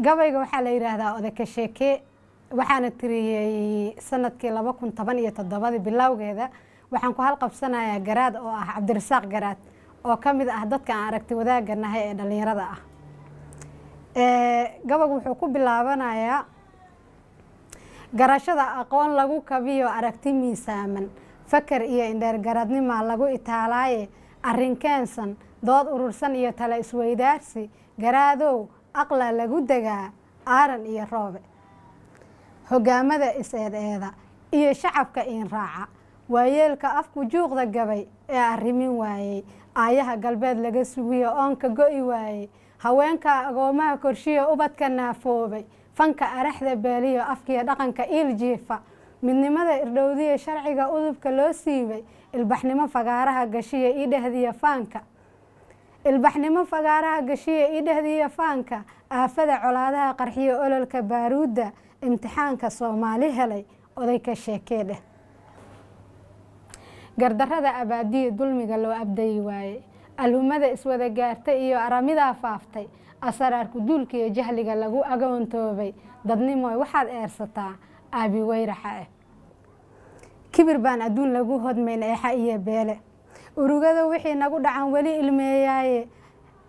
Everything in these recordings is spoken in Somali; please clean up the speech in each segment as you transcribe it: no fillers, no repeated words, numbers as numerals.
gabayga waxaa la yiraahdaa oday ka sheeke waxaana tiriyay sanadkii 2017 bilowgeeda waxaan ku halqabsanayaa garaad oo ah Cabdirasaaq Garaad oo kamid ah dadka aan aragti wadaaganahay ee dhalinyarada ah gabaygu wuxuu ku bilaabanayaa garashada aqoon lagu kabiyo aragti miisaaman fakar iyo indheer garadnimo lagu itaalaaye arrin keensan dood urursan iyo tala isweydaarsi garaadow aqla lagu dagaa aaran iyo roobe hogaamada is-eedeeda iyo shacabka in raaca waayeelka afku juuqda gabay ee arrimin waayey aayaha galbeed laga sugiyo oonka go'i waayey haweenka agoomaha korshiya ubadka naafoobay fanka araxda beeliyo afkiya dhaqanka iiljiifa midnimada irdhowdiya sharciga udubka loo siibay ilbaxnimo fagaaraha gashiya ii dhehdiya faanka ilbaxnimo fagaaraha gashiya ii dhehdiya faanka aafada colaadaha qarxiyo ololka baaruudda imtixaanka Soomaali helay oday ka sheekee dheh gardarrada abaadiye dulmiga loo abday waaye alhumada iswada gaartay iyo aramida faaftay asaraarku duulka iyo jahliga lagu agoontoobay dadnimo waxaad eersataa aabi weyraxa kibir baan adduun lagu hodmayn eexa iyo beele urugada wixii nagu dhacan weli ilmeeyaaye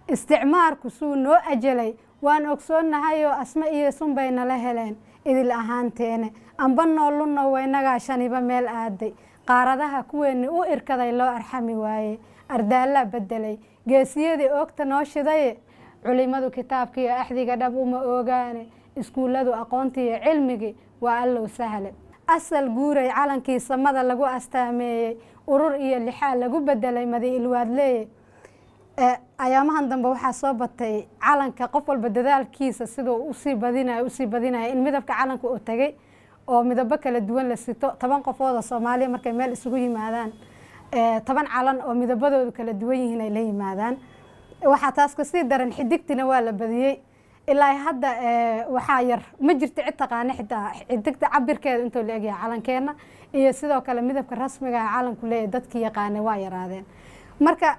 isticmaarku suu noo ajalay waan ogsoonahay oo asma iyo sun bay nala heleen idil ahaanteene amba noolunna waynagaa shaniba meel aaday qaaradaha kuweeni u irkaday loo arxami waaye ardaalla bedelay geesiyadii oogta noo shidaye culimadu kitaabka iyo axdiga dhab uma oogaane iskuulladu aqoontii iyo cilmigii waa allow sahle asal guuray calankii samada lagu astaameeyey urur iyo lixaal lagu bedelay madi ilwaadleeye ayaamahan dambe waxaa soo batay calanka qof walba dadaalkiisa siduu usii badinaya in midabka calanka uu tagay oo midabo kala duwan la sito 10 qofooda Soomaaliya markay meel isugu yimaadaan 10 calan oo midabadoodu kala duwan yihiin ay la yimaadaan waxaa taas ka sii daran xidigtina waa la badiyay ilaa hadda waxaa yar ma jirto cid taqaan xidigta cabirkeeda intuu la eegay calankeena iyo sidoo kale midabka rasmiga ah calanku leeyahay dadkii yaqaan waa yaraadeen marka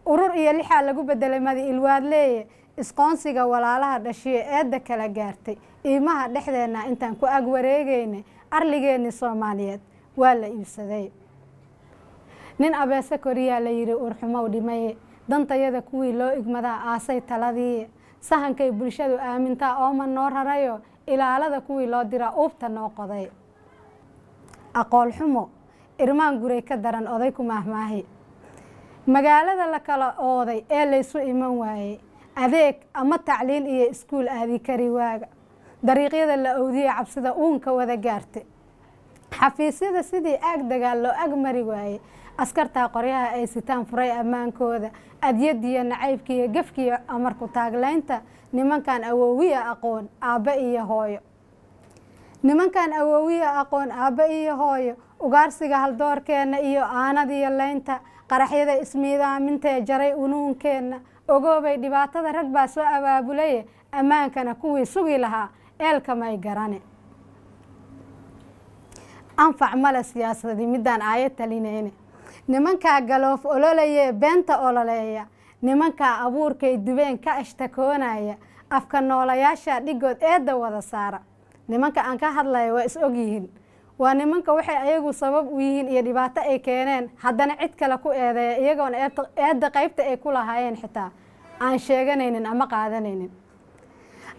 urur iyo lixaa lagu bedelay madi ilwaadleeye isqoonsiga walaalaha dhashiye eedda kala gaartay iimaha dhexdeena intaan ku ag wareegaynay arligeeni Soomaaliyeed waa la iibsaday nin abeesa koriyaa la yiri urxumo dhimay dantayada kuwii loo igmadaa aasay taladii sahankay bulshadu aamintaa oo ma noo rarayo ilaalada kuwii loo dira uubta noo qoday aqool xumo irmaan guray ka daran oday ku maahmaahi magaalada la kala ooday ee la isu iman waayey adeeg ama tacliin iyo iskuul aadi kari waaga dariiqyada la awdiye cabsida uunka wada gaartay xafiisyada sidii aag dagaal loo ag mari waayey askarta qoryaha ay sitaan furay ammaankooda adyadiya nacaybkiiyo gafkiiyo amarku taaglaynta nimankan awoowiya aqoon aabba iyo hooyo nimankan awoowiya aqoon aabba iyo hooyo ugaarsiga haldoorkeena iyo aanadiyo leynta qaraxyada ismiidaaminta jaray unuunkeena ogoobay dhibaatada rag baa soo abaabulay ammaankana kuwii sugi lahaa eelka may garane anfac mala siyaasadii midaan aayad talinayne nimanka galoof ololaya beenta ololeeya nimanka abuurkay dubeen ka ashtakoonaya afka noolayaasha dhigood eedda wada saara nimanka aan ka hadlayo waa is og yihiin waa nimanka waxay ayagu sabab u yihiin iyo dhibaato ay keeneen haddana cid kale ku eedeeya iyagoona eedda qaybta ay ku lahaayeen xitaa aan sheeganaynin ama qaadanaynin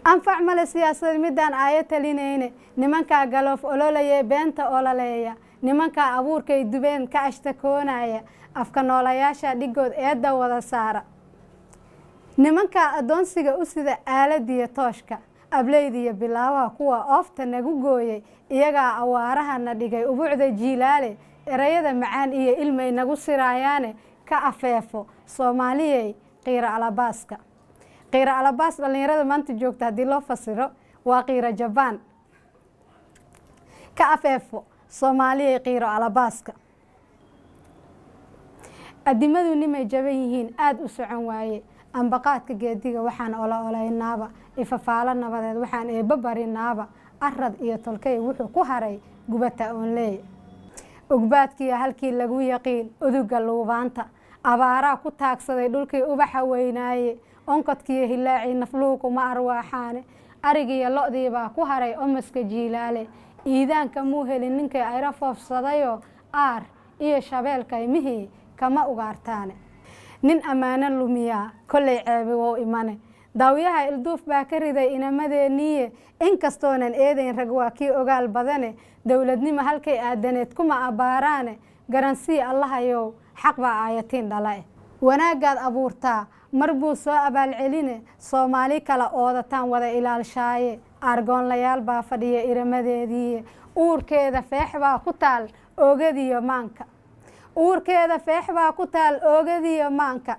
anfac male siyaasad midaan aayad talinayne nimanka galoof ololaya beenta ololeeya nimanka abuurkay dubeen ka ashtakoonaya afka noolayaasha dhigood eedda wada saara nimanka adoonsiga u sida aaladiya tooshka ableydiya bilaawaha kuwa oofta nagu gooyay iyagaa awaaraha na dhigay ubuucda jiilaale erayada macaan iyo ilmay nagu siraayaane ka afeefo Soomaaliyey qiira alabaaska qiira alabaas dhalinyarada maanta joogta haddii loo fasiro waa qiira Jabaan ka afeefo Soomaaliyey qiira alabaaska adimadu nimay jaban yihiin aad u socon waaye ambaqaadka geediga waxaan ololeynaaba ifafaala nabadeed waxaan eebba barinaaba arad iyo tolkay wuxuu ku haray gubata oon leey ogbaadkiya halkii lagu yaqiin uduga luubaanta abaaraa ku taagsaday dhulkii ubaxa weynaaye onkadkiiyo hilaacii nafluhu kuma arwaaxaane arigiiyo lo-dii baa ku haray omaska jiilaale iidaanka muu helin ninkay ayra foofsadayoo aar iyo shabeelkaymihii kama ugaartaane nin ammaano lumiyaa kollay ceebi wou imane daawyaha ilduuf baa ka riday inamadeenniiye inkastoonan eedayn rag waa kii ogaal badane dowladnimo halkay aadaneed kuma abbaaraane garansii allahayow xaq baa aayatiin dhalae wanaaggaad abuurtaa mar buu soo abaalceline soomaali kala oodataan wada ilaalshaaye aargoonlayaal baa fadhiya iramadeediiye uurkeeda feex baa ku taal oogadiyo maanka uurkeeda feex baa ku taal oogadiyo maanka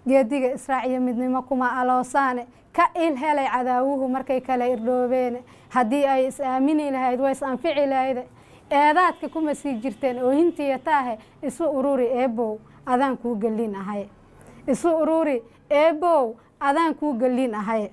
geediga israaciyo midnimo kuma aloosaane ka il helay cadaawuhu markay kala irdhoobeene haddii ay is-aamini lahayd way is-anfici lahayde eedaadka kuma sii jirteen oohintiya taahe isu ururi eebow adaan kuu gelin ahaye isu ururi eebow adaan kuu gelin ahaye